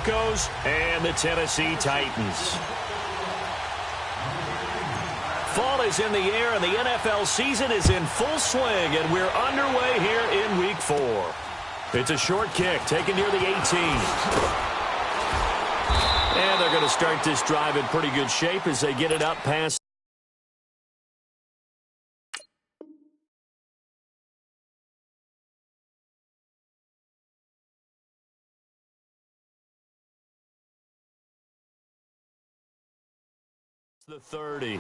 Broncos and the Tennessee Titans. Fall is in the air, and the NFL season is in full swing, and we're underway here in Week 4. It's a short kick taken near the 18. And they're going to start this drive in pretty good shape as they get it up past the 30.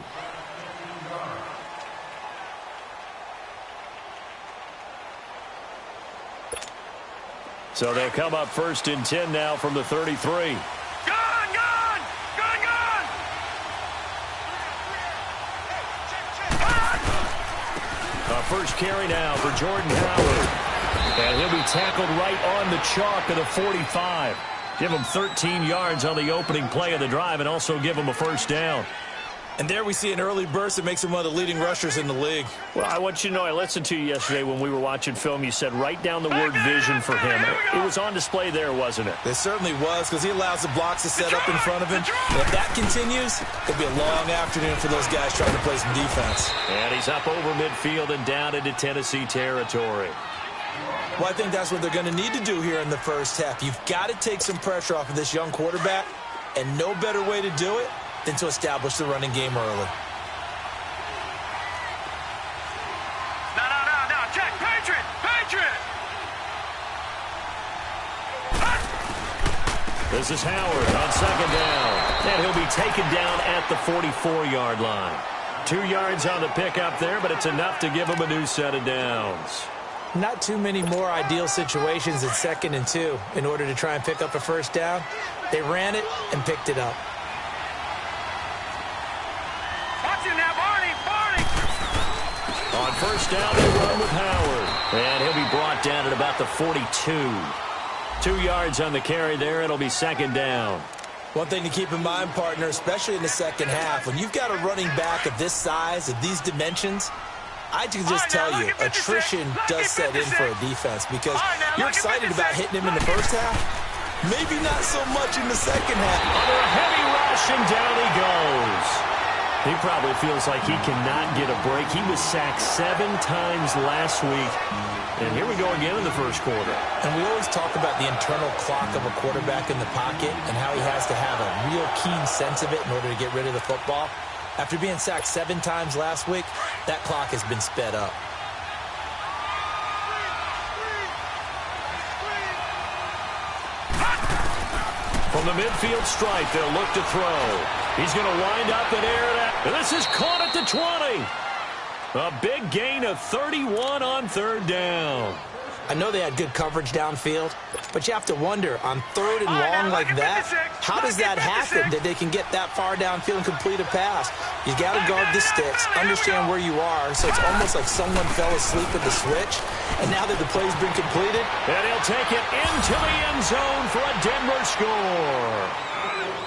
So they'll come up 1st and 10 now from the 33. First carry now for Jordan Howard. And he'll be tackled right on the chalk of the 45. Give him 13 yards on the opening play of the drive and also give him a first down. And there we see an early burst that makes him one of the leading rushers in the league. Well, I want you to know, I listened to you yesterday when we were watching film. You said write down the word vision for him. It was on display there, wasn't it? It certainly was, because he allows the blocks to set up in front of him. If that continues, it'll be a long afternoon for those guys trying to play some defense. And he's up over midfield and down into Tennessee territory. Well, I think that's what they're going to need to do here in the first half. You've got to take some pressure off of this young quarterback, and no better way to do it than to establish the running game early. No. Check. Patriot. This is Howard on 2nd down. And he'll be taken down at the 44-yard line. 2 yards on the pickup there, but it's enough to give him a new set of downs. Not too many more ideal situations in 2nd and 2 in order to try and pick up a first down. They ran it and picked it up. On 1st down, they run with Howard. And he'll be brought down at about the 42. 2 yards on the carry there. It'll be 2nd down. One thing to keep in mind, partner, especially in the second half, when you've got a running back of this size, of these dimensions, I can just tell you, attrition does set in for a defense because you're excited about hitting him in the first half. Maybe not so much in the second half. Under a heavy rush, and down he goes. He probably feels like he cannot get a break. He was sacked 7 times last week. And here we go again in the first quarter. And we always talk about the internal clock of a quarterback in the pocket and how he has to have a real keen sense of it in order to get rid of the football. After being sacked 7 times last week, that clock has been sped up. From the midfield stripe, they'll look to throw. He's going to wind up and air that. And this is caught at the 20. A big gain of 31 on 3rd down. I know they had good coverage downfield, but you have to wonder, on 3rd and long like that, how does that happen that they can get that far downfield and complete a pass? You got to guard the sticks, understand where you are, so it's almost like someone fell asleep at the switch, and now that the play's been completed. And he'll take it into the end zone for a Denver score.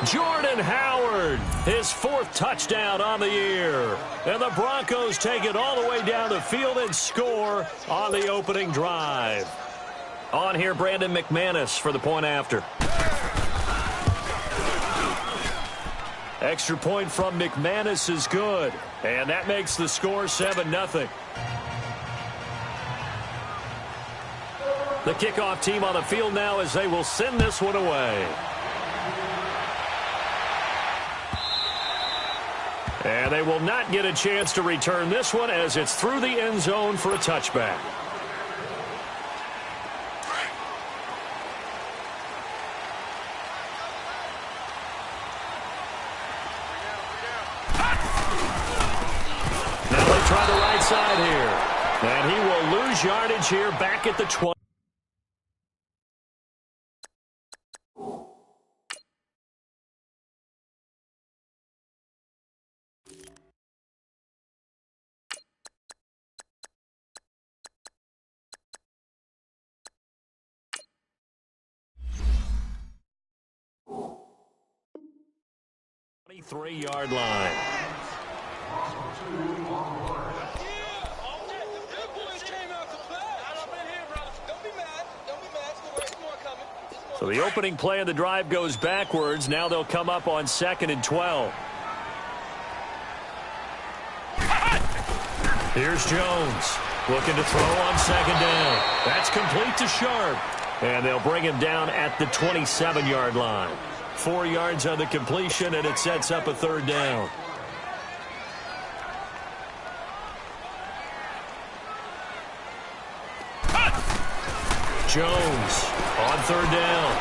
Jordan Howard, his 4th touchdown on the year. And the Broncos take it all the way down the field and score on the opening drive. On here, Brandon McManus for the point after. Extra point from McManus is good. And that makes the score 7-0. The kickoff team on the field now as they will send this one away. And they will not get a chance to return this one as it's through the end zone for a touchback. Now they try the right side here. And he will lose yardage here back at the 20. Three-yard line. So the opening play of the drive goes backwards. Now they'll come up on 2nd and 12. Here's Jones looking to throw on 2nd down. That's complete to Sharp. And they'll bring him down at the 27-yard line. 4 yards on the completion, and it sets up a 3rd down. Jones on 3rd down.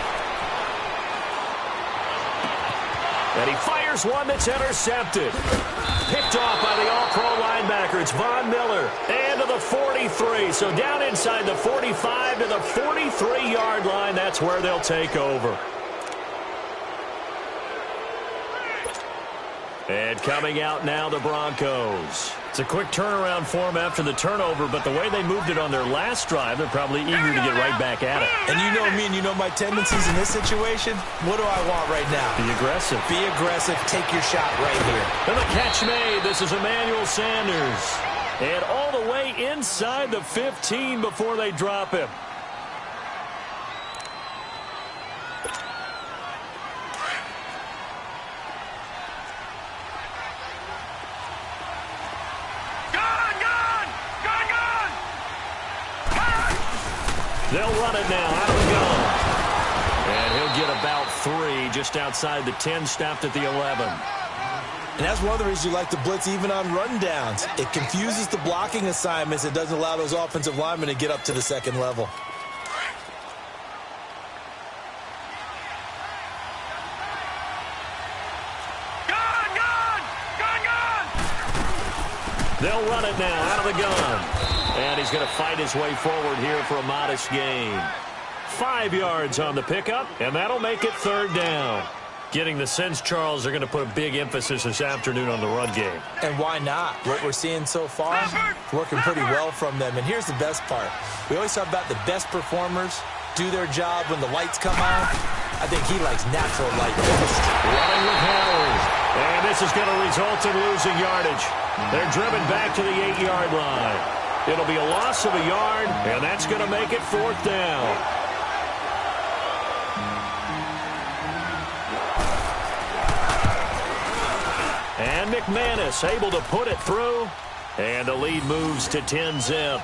And he fires one that's intercepted. Picked off by the All-Pro linebacker. It's Von Miller. And to the 43. So down inside the 45 to the 43-yard line. That's where they'll take over. And coming out now, the Broncos. It's a quick turnaround for them after the turnover, but the way they moved it on their last drive, they're probably eager to get right back at it. And you know me and you know my tendencies in this situation. What do I want right now? Be aggressive. Be aggressive. Take your shot right here. And the catch made. This is Emmanuel Sanders. And all the way inside the 15 before they drop him. They'll run it now out of the gun. And he'll get about 3 just outside the 10, stopped at the 11. And that's one of the reasons you like to blitz even on rundowns. It confuses the blocking assignments. It doesn't allow those offensive linemen to get up to the 2nd level. They'll run it now out of the gun. And he's going to fight his way forward here for a modest gain. 5 yards on the pickup, and that'll make it 3rd down. Getting the sense, Charles, they're going to put a big emphasis this afternoon on the run game. And why not? What we're seeing so far, working pretty well from them. And here's the best part. We always talk about the best performers do their job when the lights come on. I think he likes natural light best. Running with Howard. And this is going to result in losing yardage. They're driven back to the 8-yard line. It'll be a loss of a yard, and that's going to make it 4th down. And McManus able to put it through, and the lead moves to 10-zip.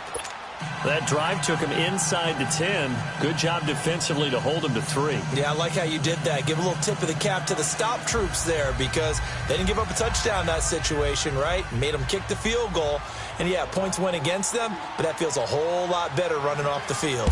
That drive took him inside the 10. Good job defensively to hold him to 3. Yeah, I like how you did that. Give a little tip of the cap to the stop troops there because they didn't give up a touchdown in that situation, right? Made them kick the field goal. And, yeah, points went against them, but that feels a whole lot better running off the field.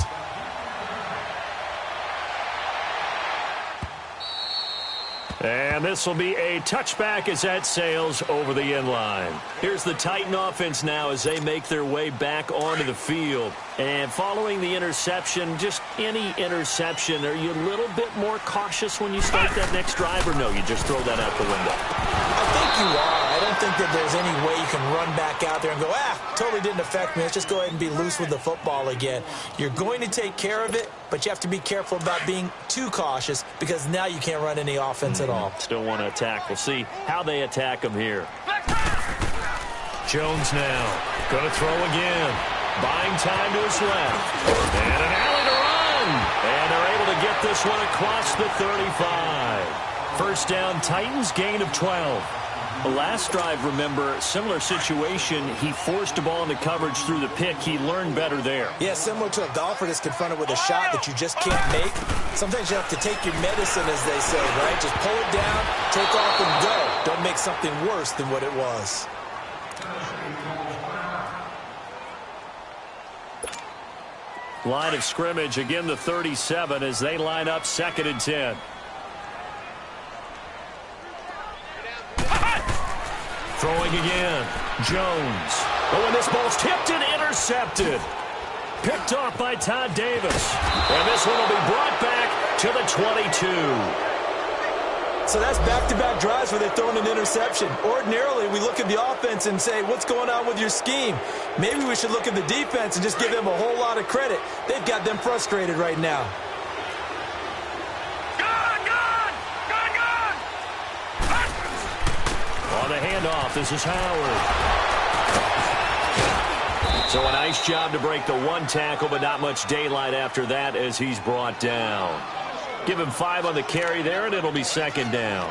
And this will be a touchback as that sails over the end line. Here's the Titan offense now as they make their way back onto the field. And following the interception, just any interception, are you a little bit more cautious when you start that next drive, or no, you just throw that out the window? I think you are. I don't think that there's any way you can run back out there and go, totally didn't affect me. Let's just go ahead and be loose with the football again. You're going to take care of it, but you have to be careful about being too cautious because now you can't run any offense at all. Still want to attack. We'll see how they attack him here. Jones now going to throw again. Buying time to his left. And an alley to run. And they're able to get this one across the 35. First down, Titans, gain of 12. The last drive, remember, similar situation. He forced a ball into coverage through the pick. He learned better there. Yeah, similar to a golfer that's confronted with a shot that you just can't make. Sometimes you have to take your medicine, as they say, right? Just pull it down, take off, and go. Don't make something worse than what it was. Line of scrimmage, again the 37 as they line up 2nd and 10. Throwing again. Jones. Oh, and this ball's tipped and intercepted. Picked off by Todd Davis. And this one will be brought back to the 22. So that's back-to-back drives where they're throwing an interception. Ordinarily, we look at the offense and say, what's going on with your scheme? Maybe we should look at the defense and just give them a whole lot of credit. They've got them frustrated right now. On the handoff, this is Howard. So a nice job to break the one tackle, but not much daylight after that as he's brought down. Give him 5 on the carry there, and it'll be second down.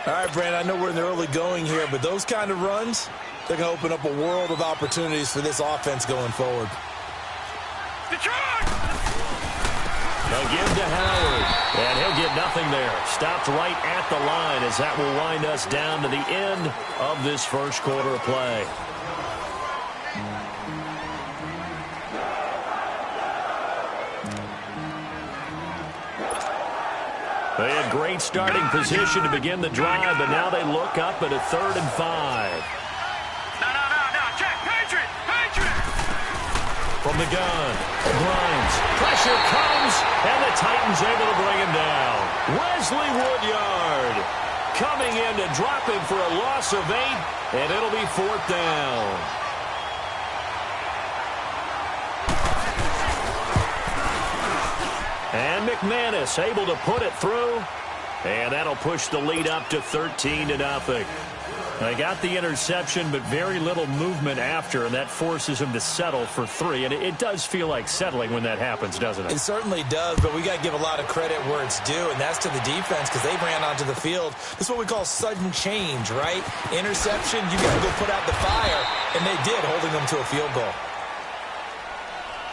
All right, Brandon, I know we're in the early going here, but those kind of runs, they're going to open up a world of opportunities for this offense going forward. They'll give to Howard, and he'll get nothing there. Stopped right at the line as that will wind us down to the end of this first quarter of play. They had great starting position to begin the drive, but now they look up at a 3rd and 5. No. Check. Patriot. From the gun, Grimes. Pressure comes, and the Titans able to bring him down. Wesley Woodyard coming in to drop him for a loss of 8, and it'll be 4th down. And McManus able to put it through, and that'll push the lead up to 13-0. They got the interception, but very little movement after, and that forces him to settle for 3. And it does feel like settling when that happens, doesn't it? It certainly does, but we got to give a lot of credit where it's due, and that's to the defense because they ran onto the field. This is what we call sudden change, right? Interception, you got to go put out the fire, and they did, holding them to a field goal.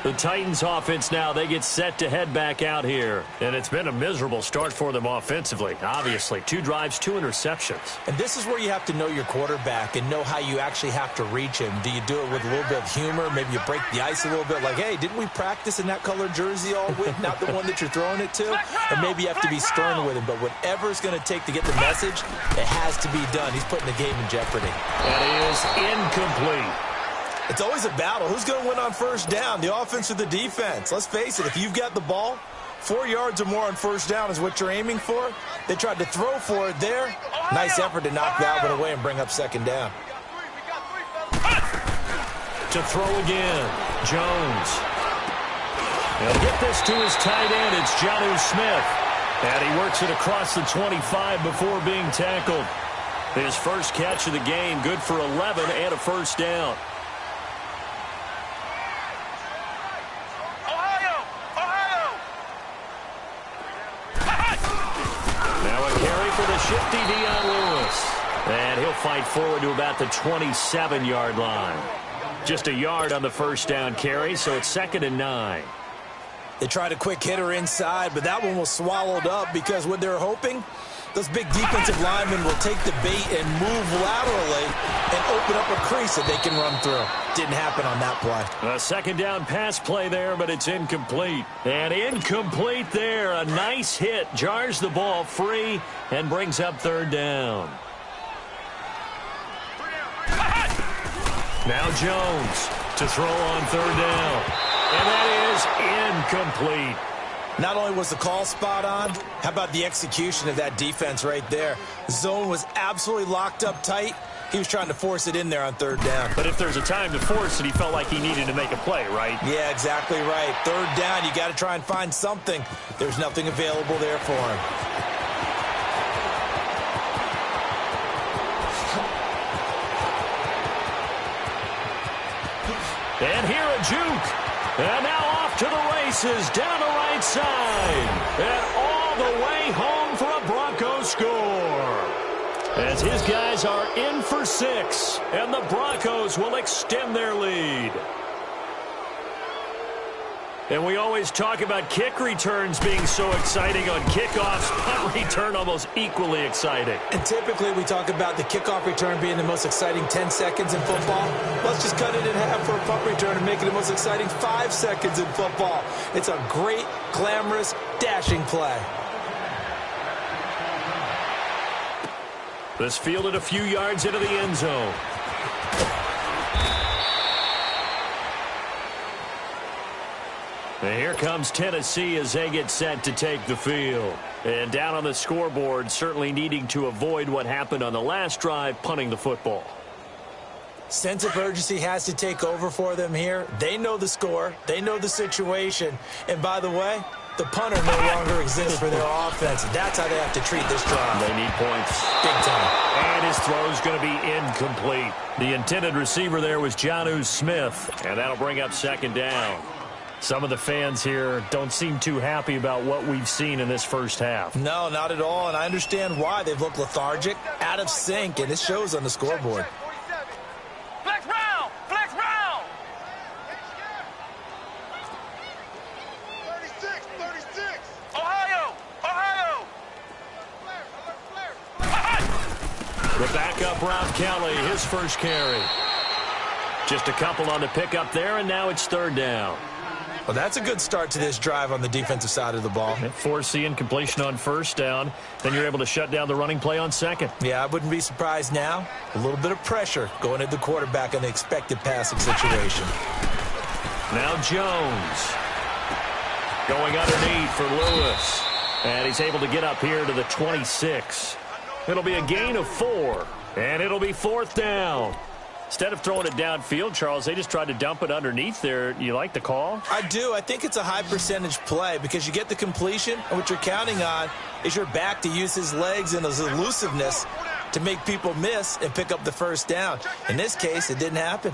The Titans offense now, they get set to head back out here. And it's been a miserable start for them offensively. Obviously, 2 drives, 2 interceptions. And this is where you have to know your quarterback and know how you actually have to reach him. Do you do it with a little bit of humor? Maybe you break the ice a little bit like, hey, didn't we practice in that colored jersey all week? Not the one that you're throwing it to? And maybe you have to be stern with him. But whatever it's going to take to get the message, it has to be done. He's putting the game in jeopardy. That is incomplete. It's always a battle. Who's going to win on first down, the offense or the defense? Let's face it, if you've got the ball, 4 yards or more on first down is what you're aiming for. They tried to throw for it there. Nice effort to knock that one away and bring up second down. To throw again, Jones. He'll get this to his tight end. It's Jonnu Smith. And he works it across the 25 before being tackled. His first catch of the game, good for 11 and a first down. Shifty Dion Lewis. And he'll fight forward to about the 27-yard line. Just a yard on the first down carry, so it's 2nd and 9. They tried a quick hitter inside, but that one was swallowed up because what they're hoping, those big defensive linemen will take the bait and move laterally and open up a crease that they can run through. Didn't happen on that play. A second down pass play there, but it's incomplete. And incomplete there. A nice hit. Jars the ball free and brings up 3rd down. Now Jones to throw on 3rd down. And that is incomplete. Not only was the call spot on, how about the execution of that defense right there? Zone was absolutely locked up tight. He was trying to force it in there on 3rd down. But if there's a time to force it, he felt like he needed to make a play, right? Yeah, exactly right. 3rd down, you got to try and find something. There's nothing available there for him. And here a juke. And now off to the races down the right side. And all the way home for a Broncos score. As his guys are in for 6. And the Broncos will extend their lead. And we always talk about kick returns being so exciting on kickoffs. Punt return almost equally exciting. And typically we talk about the kickoff return being the most exciting 10 seconds in football. Let's just cut it in half for a punt return and make it the most exciting 5 seconds in football. It's a great, glamorous, dashing play. This fielded a few yards into the end zone. And here comes Tennessee as they get set to take the field. And down on the scoreboard, certainly needing to avoid what happened on the last drive, punting the football. Sense of urgency has to take over for them here. They know the score. They know the situation. And by the way, the punter no longer exists for their offense. That's how they have to treat this drive. They need points. Big time. And his throw's going to be incomplete. The intended receiver there was Jonnu Smith. And that'll bring up 2nd down. Some of the fans here don't seem too happy about what we've seen in this first half. No, not at all, and I understand why. They've looked lethargic, out of sync, and it shows on the scoreboard. Flex round! Flex round! 36! Ohio! The backup, Rob Kelly, his first carry. Just a couple on the pickup there, and now it's third down. Well, that's a good start to this drive on the defensive side of the ball. Forcing completion on first down. Then you're able to shut down the running play on second. Yeah, I wouldn't be surprised now. A little bit of pressure going at the quarterback in the expected passing situation. Now Jones. Going underneath for Lewis. And he's able to get up here to the 26. It'll be a gain of 4. And it'll be fourth down. Instead of throwing it downfield, Charles, they just tried to dump it underneath there. You like the call? I do. I think it's a high percentage play because you get the completion, and what you're counting on is your back to use his legs and his elusiveness to make people miss and pick up the first down. In this case, it didn't happen.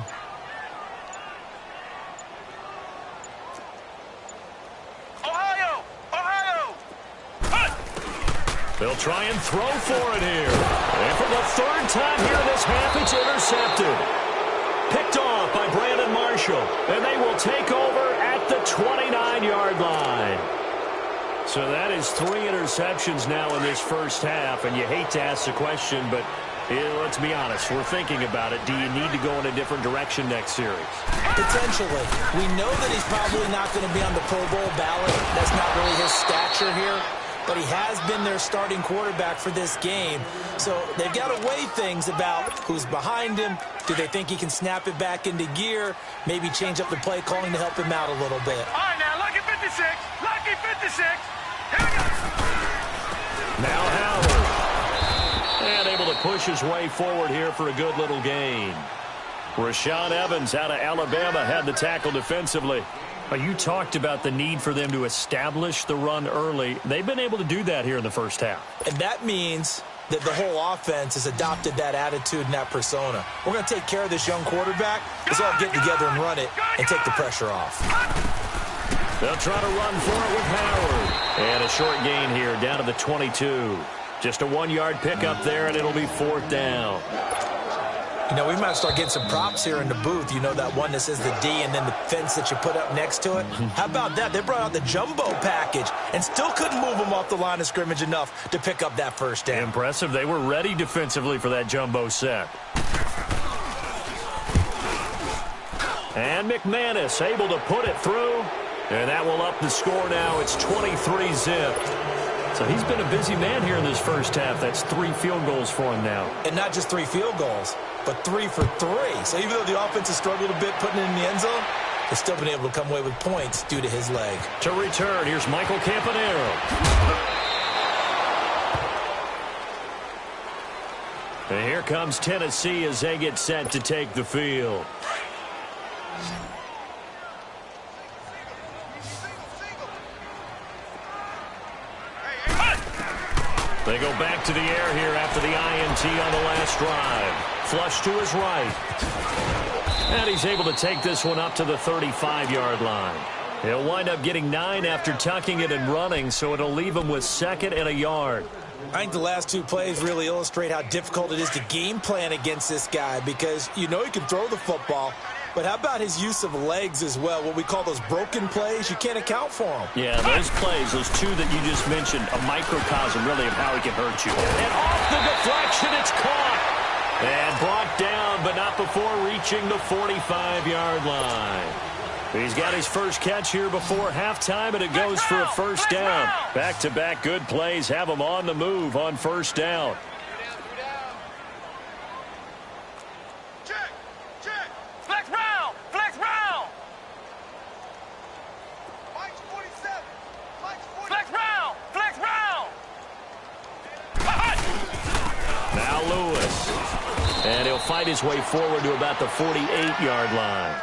Ohio! They'll try and throw for it here. And for the third time here in this half, it's intercepted. Picked off by Brandon Marshall. And they will take over at the 29-yard line. So that is 3 interceptions now in this first half. And you hate to ask the question, but let's be honest. We're thinking about it. Do you need to go in a different direction next series? Potentially. We know that he's probably not going to be on the Pro Bowl ballot. That's not really his stature here. But he has been their starting quarterback for this game. So they've got to weigh things about who's behind him. Do they think he can snap it back into gear? Maybe change up the play calling to help him out a little bit. All right, now, lucky 56. Lucky 56. Here we go. Now Howard. And able to push his way forward here for a good little gain. Rashaan Evans out of Alabama had the tackle defensively. You talked about the need for them to establish the run early. They've been able to do that here in the first half. And that means that the whole offense has adopted that attitude and that persona. We're going to take care of this young quarterback. Let's all get together and run it and take the pressure off. They'll try to run for it with Howard. And a short gain here down to the 22. Just a 1-yard pickup there, and it'll be fourth down. You know, we might start getting some props here in the booth. You know, that one that says the D and then the fence that you put up next to it? How about that? They brought out the jumbo package and still couldn't move them off the line of scrimmage enough to pick up that first down. Impressive. They were ready defensively for that jumbo set. And McManus able to put it through. And that will up the score now. It's 23-zip. So he's been a busy man here in this first half. That's 3 field goals for him now. And not just 3 field goals, but 3 for 3. So even though the offense has struggled a bit putting it in the end zone, they've still been able to come away with points due to his leg. To return, here's Michael Campanaro. And here comes Tennessee as they get set to take the field. They go back to the air here after the INT on the last drive. Flush to his right. And he's able to take this one up to the 35-yard line. He'll wind up getting 9 after tucking it and running, so it'll leave him with 2nd and a yard. I think the last 2 plays really illustrate how difficult it is to game plan against this guy because you know he can throw the football, but how about his use of legs as well? What we call those broken plays, you can't account for them. Yeah, those plays, those 2 that you just mentioned, a microcosm really of how he can hurt you. And off the deflection, it's caught. And brought down, but not before reaching the 45-yard line. He's got his first catch here before halftime, and it goes for a first down. Back-to-back good plays have him on the move on first down. Flex round! Flex round! Flex round! Flex round! Now Lewis. And he'll fight his way forward to about the 48-yard line.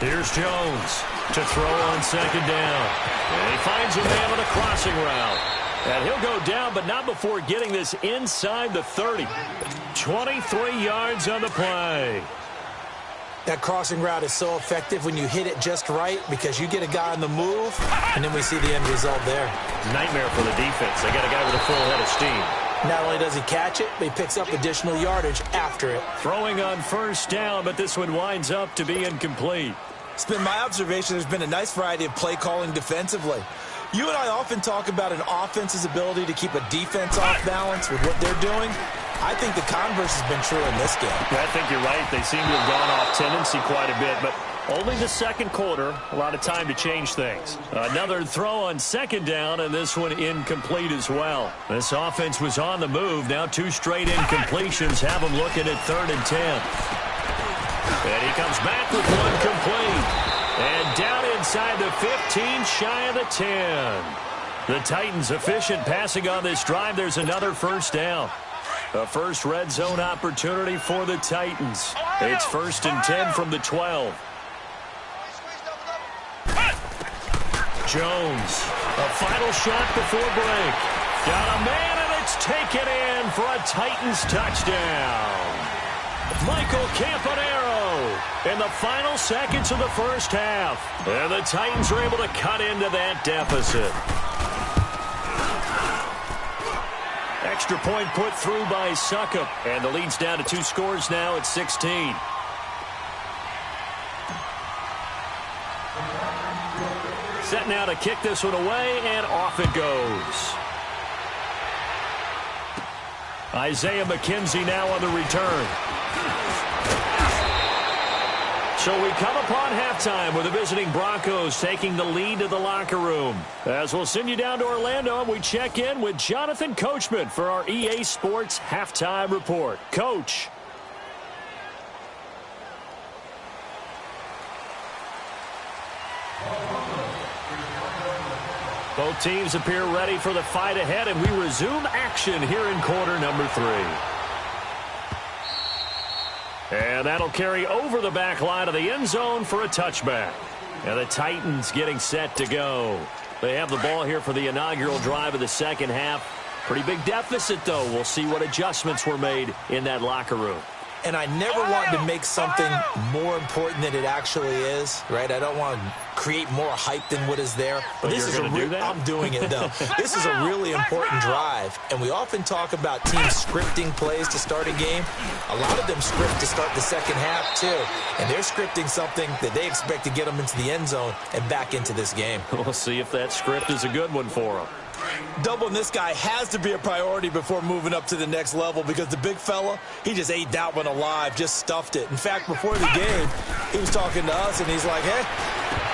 Here's Jones to throw on second down. And he finds a man on a crossing route. And he'll go down, but not before getting this inside the 30. 23 yards on the play. That crossing route is so effective when you hit it just right because you get a guy on the move, and then we see the end result there. Nightmare for the defense. They got a guy with a full head of steam. Not only does he catch it, but he picks up additional yardage after it. Throwing on first down, but this one winds up to be incomplete. It's been my observation there's been a nice variety of play calling defensively. You and I often talk about an offense's ability to keep a defense off balance with what they're doing. I think the converse has been true in this game. I think you're right. They seem to have gone off tendency quite a bit, but only the second quarter, a lot of time to change things. Another throw on second down, and this one incomplete as well. This offense was on the move. Now 2 straight incompletions have them looking at 3rd and 10. And he comes back with one complete. And down inside the 15, shy of the 10. The Titans efficient passing on this drive. There's another first down. A first red zone opportunity for the Titans. It's 1st and 10 from the 12. Jones, a final shot before break. Got a man, and it's taken in for a Titans touchdown. Michael Campanaro in the final seconds of the first half. And the Titans are able to cut into that deficit. Extra point put through by Succop. And the lead's down to 2 scores now at 16. Set now to kick this one away, and off it goes. Isaiah McKenzie now on the return. So we come upon halftime with the visiting Broncos taking the lead to the locker room. As we'll send you down to Orlando, and we check in with Jonathan Coachman for our EA Sports Halftime Report. Coach. Both teams appear ready for the fight ahead, and we resume action here in quarter number 3. And that'll carry over the back line of the end zone for a touchback. And the Titans getting set to go. They have the ball here for the inaugural drive of the second half. Pretty big deficit, though. We'll see what adjustments were made in that locker room. And I never want to make something more important than it actually is, right? I don't want to create more hype than what is there. But this is I'm doing it, though. This is a really important drive. And we often talk about teams scripting plays to start a game. A lot of them script to start the second half, too. And they're scripting something that they expect to get them into the end zone and back into this game. We'll see if that script is a good one for them. Doubling this guy has to be a priority before moving up to the next level because the big fella, he just ate that one alive, just stuffed it. In fact, before the game, he was talking to us, and he's like, hey,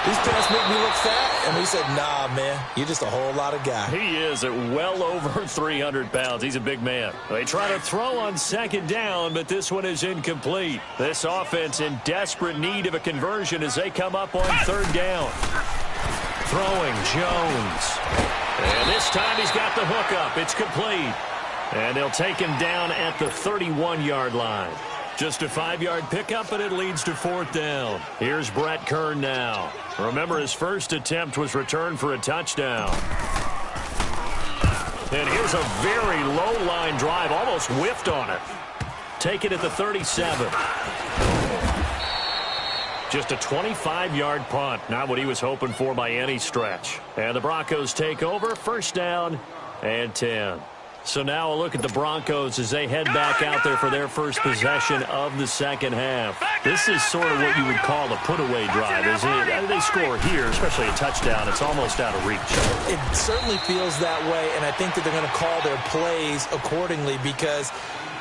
these pants make me look fat. And we said, nah, man, you're just a whole lot of guy. He is at well over 300 pounds. He's a big man. They try to throw on second down, but this one is incomplete. This offense in desperate need of a conversion as they come up on third down. Throwing Jones. And this time he's got the hook up. It's complete. And they'll take him down at the 31-yard line. Just a 5-yard pickup, and it leads to 4th down. Here's Brett Kern now. Remember, his first attempt was returned for a touchdown. And here's a very low-line drive, almost whiffed on it. Take it at the 37. Just a 25-yard punt, not what he was hoping for by any stretch. And the Broncos take over, 1st down and 10. So now a look at the Broncos as they head back out there for their first possession of the second half. This is sort of what you would call a put-away drive, isn't it? They score here, especially a touchdown. It's almost out of reach. It certainly feels that way, and I think that they're going to call their plays accordingly because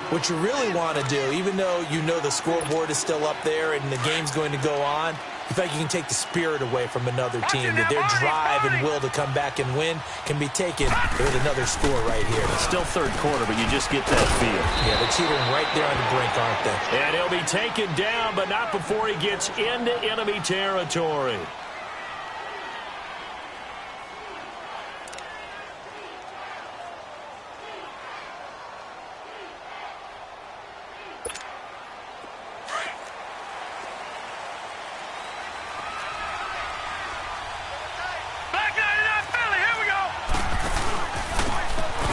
what you really want to do, even though you know the scoreboard is still up there and the game's going to go on, in fact, you can take the spirit away from another team, that their drive and will to come back and win can be taken with another score right here. It's still third quarter, but you just get that feel. Yeah, they're teetering right there on the brink, aren't they? And he'll be taken down, but not before he gets into enemy territory.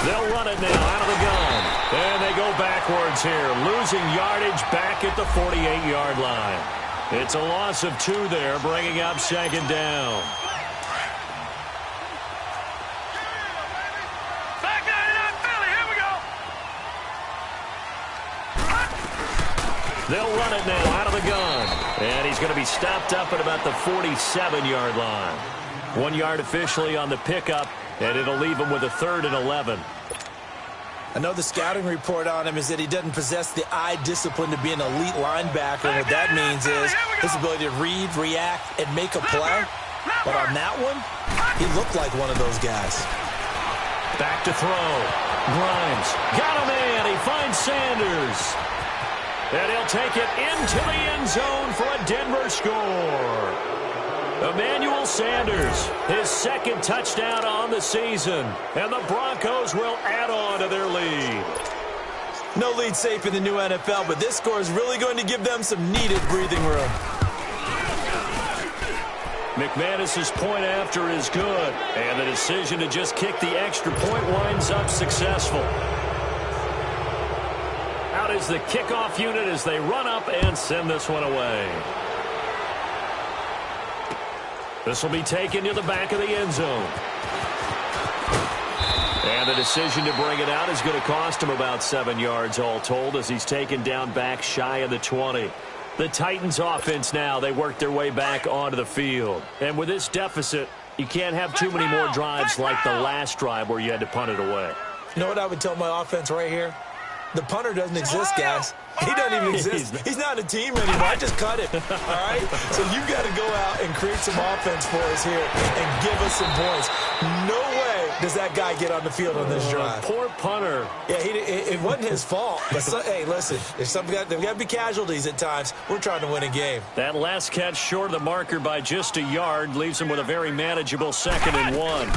They'll run it now out of the gun. And they go backwards here, losing yardage back at the 48-yard line. It's a loss of 2 there, bringing up second down. Back 99 Philly, here we go. They'll run it now out of the gun. And he's going to be stopped up at about the 47-yard line. 1 yard officially on the pickup, and it'll leave him with a 3rd and 11. I know the scouting report on him is that he doesn't possess the eye discipline to be an elite linebacker. And what that means is his ability to read, react, and make a play. But on that one, he looked like one of those guys. Back to throw. Grimes got a man. He finds Sanders. And he'll take it into the end zone for a Denver score. Emmanuel Sanders, his 2nd touchdown on the season. And the Broncos will add on to their lead. No lead safe in the new NFL, but this score is really going to give them some needed breathing room. McManus's point after is good. And the decision to just kick the extra point winds up successful. Out is the kickoff unit as they run up and send this one away. This will be taken to the back of the end zone. And the decision to bring it out is going to cost him about 7 yards all told as he's taken down back shy of the 20. The Titans offense now, they work their way back onto the field. And with this deficit, you can't have too many more drives like the last drive where you had to punt it away. You know what I would tell my offense right here? The punter doesn't exist, guys. He doesn't even exist. He's not a team anymore. I just cut it, all right? So you got to go out and create some offense for us here and give us some points. No way does that guy get on the field on this drive. Poor punter. Yeah, it wasn't his fault. But hey, listen, there's got to be casualties at times. We're trying to win a game. That last catch short of the marker by just a yard leaves him with a very manageable 2nd and 1.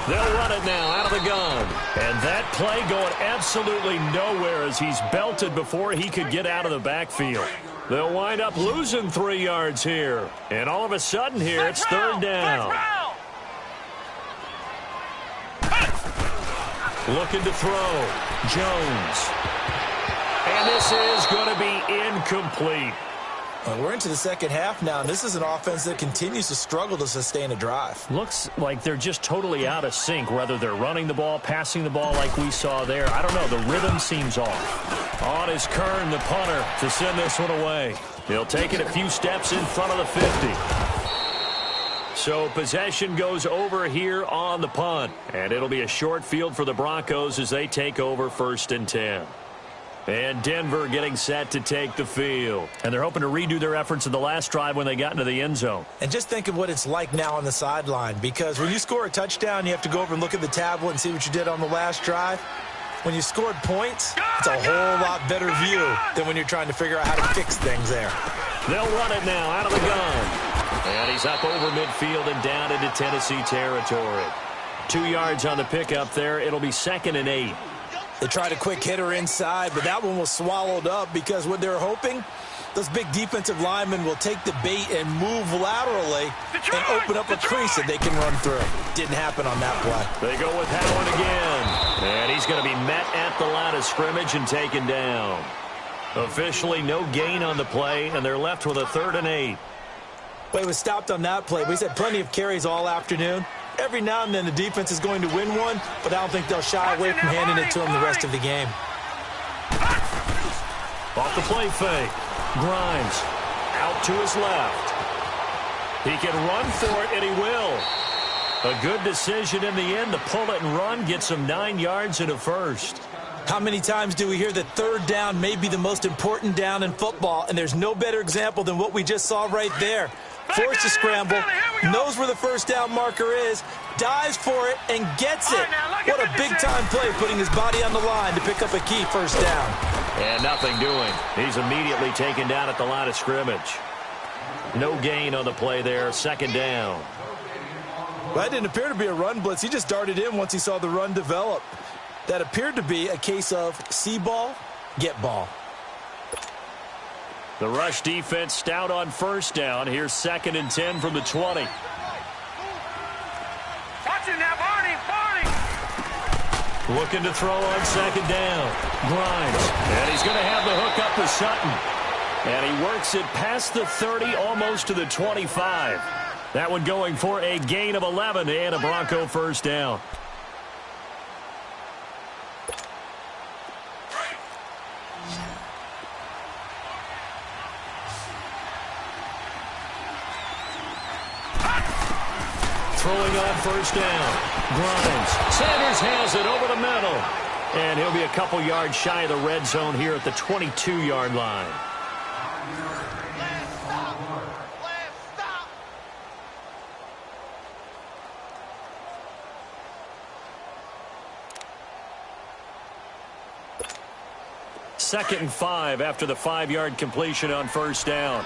They'll run it now out of the gun. And that play going absolutely nowhere as he's belted before he could get out of the backfield. They'll wind up losing 3 yards here. And all of a sudden here, it's 3rd down. Looking to throw. Jones. And this is going to be incomplete. We're into the second half now, and this is an offense that continues to struggle to sustain a drive. Looks like they're just totally out of sync, whether they're running the ball, passing the ball like we saw there. I don't know. The rhythm seems off. On is Kern, the punter, to send this one away. He'll take it a few steps in front of the 50. So possession goes over here on the punt, and it'll be a short field for the Broncos as they take over 1st and 10. And Denver getting set to take the field. And they're hoping to redo their efforts in the last drive when they got into the end zone. And just think of what it's like now on the sideline, because when you score a touchdown, you have to go over and look at the tablet and see what you did on the last drive. When you scored points, it's a whole lot better view than when you're trying to figure out how to fix things there. They'll run it now out of the gun. And he's up over midfield and down into Tennessee territory. 2 yards on the pickup there. It'll be 2nd and 8. They tried a quick hitter inside, but that one was swallowed up because what they're hoping, those big defensive linemen will take the bait and move laterally and open up a crease that they can run through. Didn't happen on that play. They go with Howard again. And he's going to be met at the line of scrimmage and taken down. Officially no gain on the play, and they're left with a 3rd and 8. But he was stopped on that play. We've had plenty of carries all afternoon. Every now and then the defense is going to win one, but I don't think they'll shy away from handing it to him the rest of the game. Off the play fake. Grimes out to his left. He can run for it, and he will. A good decision in the end to pull it and run, gets him 9 yards and a 1st. How many times do we hear that 3rd down may be the most important down in football, and there's no better example than what we just saw right there. Forced to scramble, knows where the 1st down marker is, dives for it, and gets it. What a big-time play, putting his body on the line to pick up a key 1st down. And nothing doing. He's immediately taken down at the line of scrimmage. No gain on the play there, 2nd down. Well, that didn't appear to be a run blitz. He just darted in once he saw the run develop. That appeared to be a case of see ball, get ball. The rush defense stout on 1st down. Here's 2nd and 10 from the 20. Watch it now, Barney. Looking to throw on second down. Grimes. And he's going to have the hook up to Sutton. And he works it past the 30, almost to the 25. That one going for a gain of 11 and a Bronco first down. Throwing on first down. Grimes. Sanders has it over the middle. And he'll be a couple yards shy of the red zone here at the 22-yard line. Second and 5 after the 5-yard completion on first down.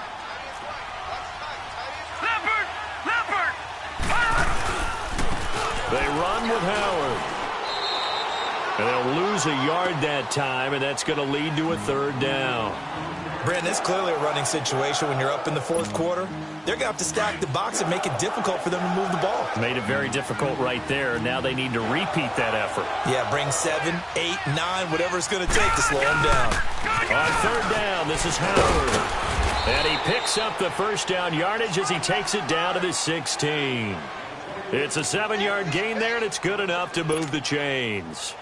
They run with Howard. And they'll lose a yard that time, and that's going to lead to a third down. Brandon, it's clearly a running situation when you're up in the fourth quarter. They're going to have to stack the box and make it difficult for them to move the ball. Made it very difficult right there. Now they need to repeat that effort. Yeah, bring 7, 8, 9, whatever it's going to take to slow them down. On third down, this is Howard. And he picks up the first down yardage as he takes it down to the 16. It's a 7-yard gain there, and it's good enough to move the chains.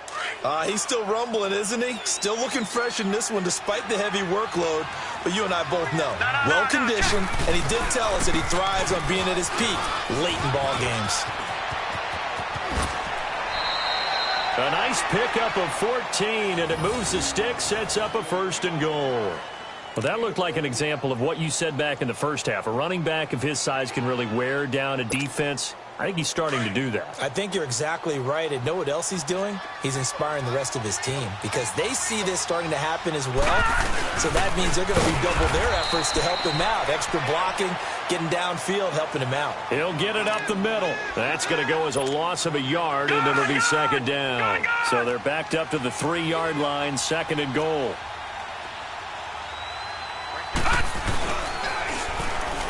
He's still rumbling, isn't he? Still looking fresh in this one despite the heavy workload. But you and I both know, well-conditioned, and he did tell us that he thrives on being at his peak late in ball games. A nice pickup of 14, and it moves the stick, sets up a first and goal. Well, that looked like an example of what you said back in the first half. A running back of his size can really wear down a defense. I think he's starting to do that. I think you're exactly right. And know what else he's doing? He's inspiring the rest of his team because they see this starting to happen as well. So that means they're going to redouble their efforts to help him out. Extra blocking, getting downfield, helping him out. He'll get it up the middle. That's going to go as a loss of a yard, and it'll be second down. So they're backed up to the 3-yard line, second and goal.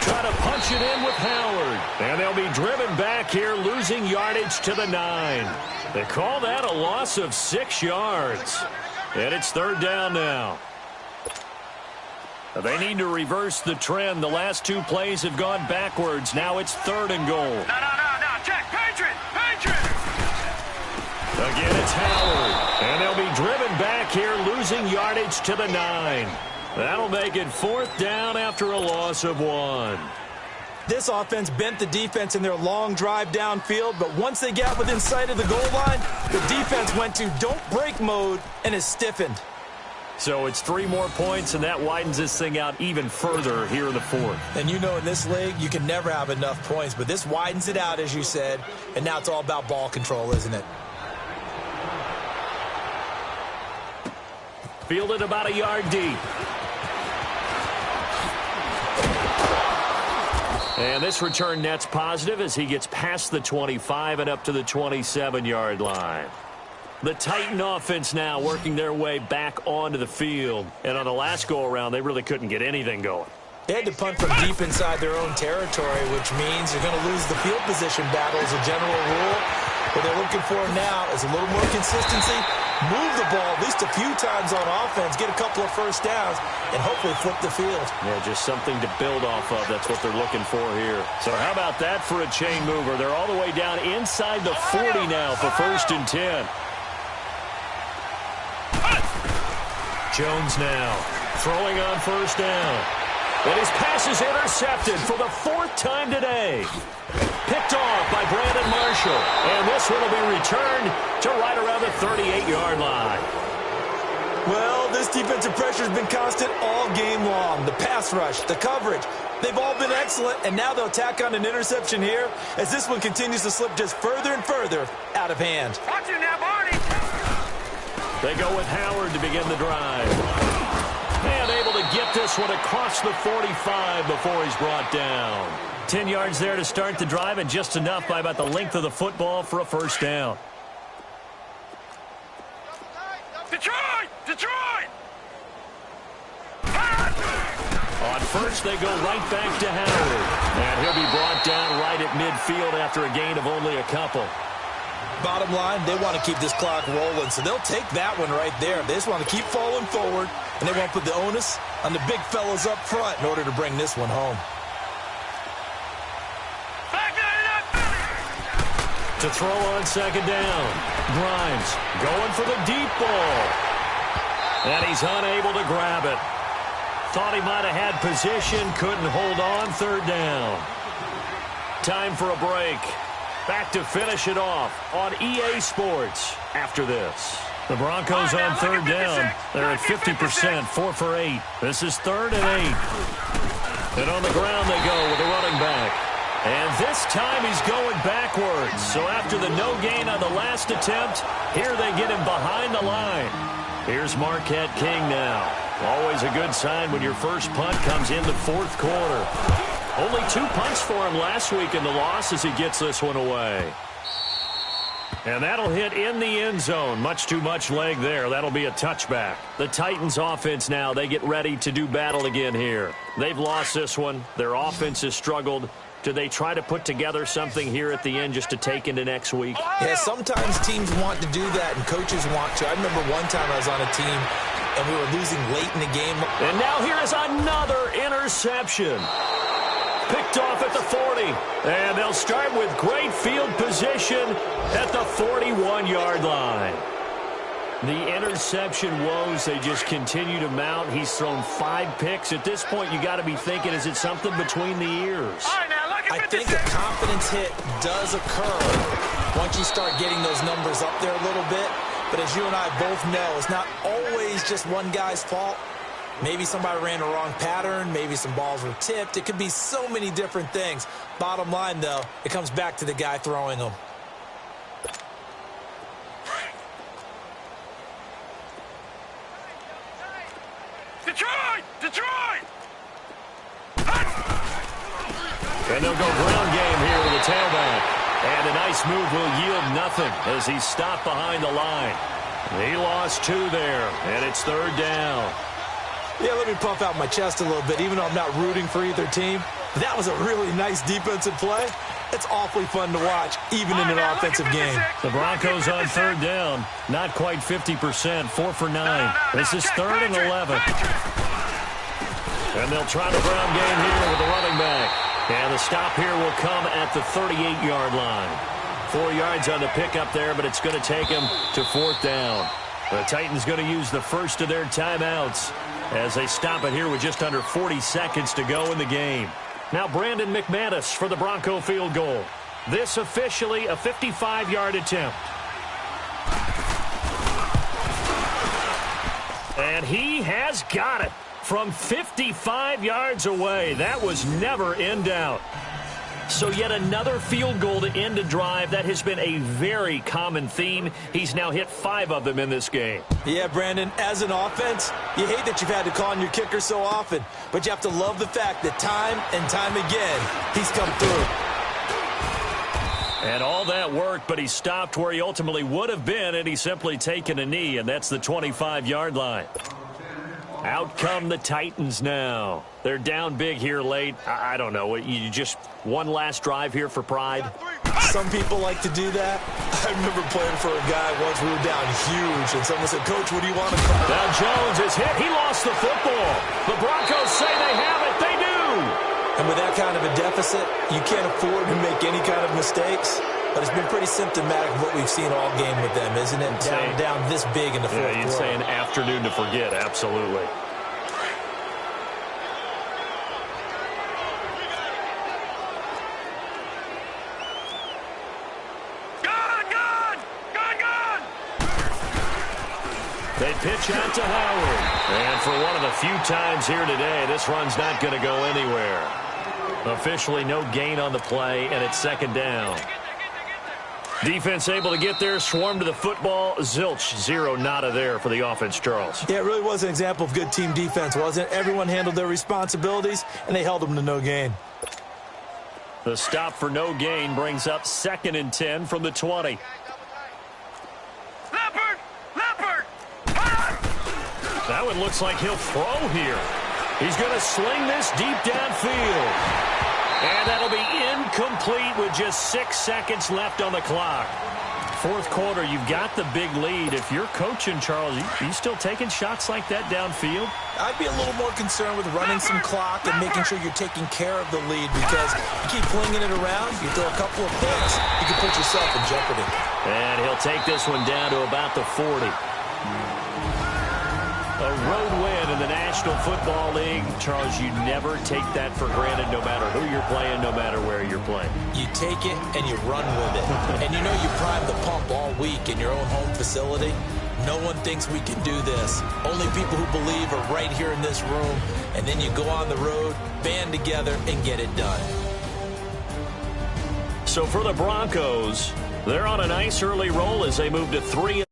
Try to punch it in with Howard. And they'll be driven back here, losing yardage to the 9. They call that a loss of 6 yards. And it's third down now. They need to reverse the trend. The last 2 plays have gone backwards. Now it's third and goal. No. Check. Patriot. Again, it's Howard. And they'll be driven back here, losing yardage to the 9. That'll make it fourth down after a loss of 1. This offense bent the defense in their long drive downfield, but once they got within sight of the goal line, the defense went to don't break mode and is stiffened. So it's 3 more points, and that widens this thing out even further here in the fourth. And you know in this league, you can never have enough points, but this widens it out, as you said, and now it's all about ball control, isn't it? Fielded about a yard deep. And this return net's positive as he gets past the 25 and up to the 27-yard line. The Titan offense now working their way back onto the field. And on the last go-around, they really couldn't get anything going. They had to punt from deep inside their own territory, which means you're going to lose the field position battle as a general rule. What they're looking for now is a little more consistency, move the ball at least a few times on offense, get a couple of first downs, and hopefully flip the field. Yeah, just something to build off of. That's what they're looking for here. So how about that for a chain mover? They're all the way down inside the 40 now for first and 10. Jones now throwing on first down. And his pass is intercepted for the 4th time today. Picked off by Brandon Marshall. And this one will be returned to right around the 38-yard line. Well, this defensive pressure has been constant all game long. The pass rush, the coverage, they've all been excellent, and now they'll tack on an interception here as this one continues to slip just further and further out of hand. Watch it now, Barney. They go with Howard to begin the drive. And able to get this one across the 45 before he's brought down. 10 yards there to start the drive, and just enough by about the length of the football for a first down. Detroit! On first, they go right back to Howard. And he'll be brought down right at midfield after a gain of only a couple. Bottom line, they want to keep this clock rolling, so they'll take that one right there. They just want to keep falling forward, and they won't put the onus on the big fellas up front in order to bring this one home. To throw on second down. Grimes going for the deep ball. And he's unable to grab it. Thought he might have had position, couldn't hold on, third down. Time for a break. Back to finish it off on EA Sports after this. The Broncos on third down. They're at 50%, 4 for 8. This is 3rd and 8. And on the ground they go with the running back. And this time he's going backwards. So after the no gain on the last attempt, here they get him behind the line. Here's Marquette King now. Always a good sign when your first punt comes in the fourth quarter. Only 2 punts for him last week in the loss as he gets this one away. And that'll hit in the end zone. Much too much leg there. That'll be a touchback. The Titans offense now, they get ready to do battle again here. They've lost this one. Their offense has struggled. Do they try to put together something here at the end just to take into next week? Yeah, sometimes teams want to do that and coaches want to. I remember one time I was on a team and we were losing late in the game. And now here is another interception. Picked off at the 40. And they'll start with great field position at the 41-yard line. The interception woes, they just continue to mount. He's thrown 5 picks. At this point, you got to be thinking, is it something between the ears? I think a confidence hit does occur once you start getting those numbers up there a little bit. But as you and I both know, it's not always just one guy's fault. Maybe somebody ran the wrong pattern. Maybe some balls were tipped. It could be so many different things. Bottom line, though, it comes back to the guy throwing them. Detroit! Detroit! And they'll go ground game here with a tailback. And a nice move will yield nothing as he's stopped behind the line. He lost 2 there, and it's 3rd down. Yeah, let me puff out my chest a little bit, even though I'm not rooting for either team. That was a really nice defensive play. It's awfully fun to watch, even in an offensive game. The Broncos on 3rd down. Not quite 50%, 4 for 9. This is 3rd and 11. And they'll try the ground game here with the running back. And the stop here will come at the 38-yard line. 4 yards on the pickup there, but it's going to take him to 4th down. The Titans going to use the first of their timeouts as they stop it here with just under 40 seconds to go in the game. Now Brandon McManus for the Bronco field goal. This officially a 55-yard attempt. And he has got it from 55 yards away. That was never in doubt. So yet another field goal to end a drive. That has been a very common theme. He's now hit 5 of them in this game. Yeah, Brandon, as an offense, you hate that you've had to call on your kicker so often, but you have to love the fact that time and time again, he's come through. And all that worked, but he stopped where he ultimately would have been, and he's simply taken a knee, and that's the 25-yard line. Out come the Titans now. They're down big here late. I don't know. You just one last drive here for pride? Some people like to do that. I remember playing for a guy once. We were down huge, and someone said, "Coach, what do you want to call?" Now Jones is hit. He lost the football. The Broncos say they have it. They do. And with that kind of a deficit, you can't afford to make any kind of mistakes. But it's been pretty symptomatic of what we've seen all game with them, isn't it? Down this big in the fourth quarter. Yeah, you'd say an afternoon to forget. Absolutely. They pitch out to Howard. And for one of the few times here today, this run's not going to go anywhere. Officially no gain on the play, and it's 2nd down. Defense able to get there, swarm to the football. Zilch, 0 nada there for the offense, Charles. Yeah, it really was an example of good team defense, wasn't it? Everyone handled their responsibilities, and they held them to no gain. The stop for no gain brings up 2nd and 10 from the 20. That one looks like he'll throw here. He's going to sling this deep downfield. And that'll be incomplete with just 6 seconds left on the clock. fourth quarter, you've got the big lead. If you're coaching, Charles, you still taking shots like that downfield? I'd be a little more concerned with running some clock and making sure you're taking care of the lead, because you keep flinging it around, you throw a couple of picks, you can put yourself in jeopardy. And he'll take this one down to about the 40. A road win in the National Football League. Charles, you never take that for granted, no matter who you're playing, no matter where you're playing. You take it and you run with it. And you know you prime the pump all week in your own home facility. No one thinks we can do this. Only people who believe are right here in this room. And then you go on the road, band together, and get it done. So for the Broncos, they're on a nice early roll as they move to 3.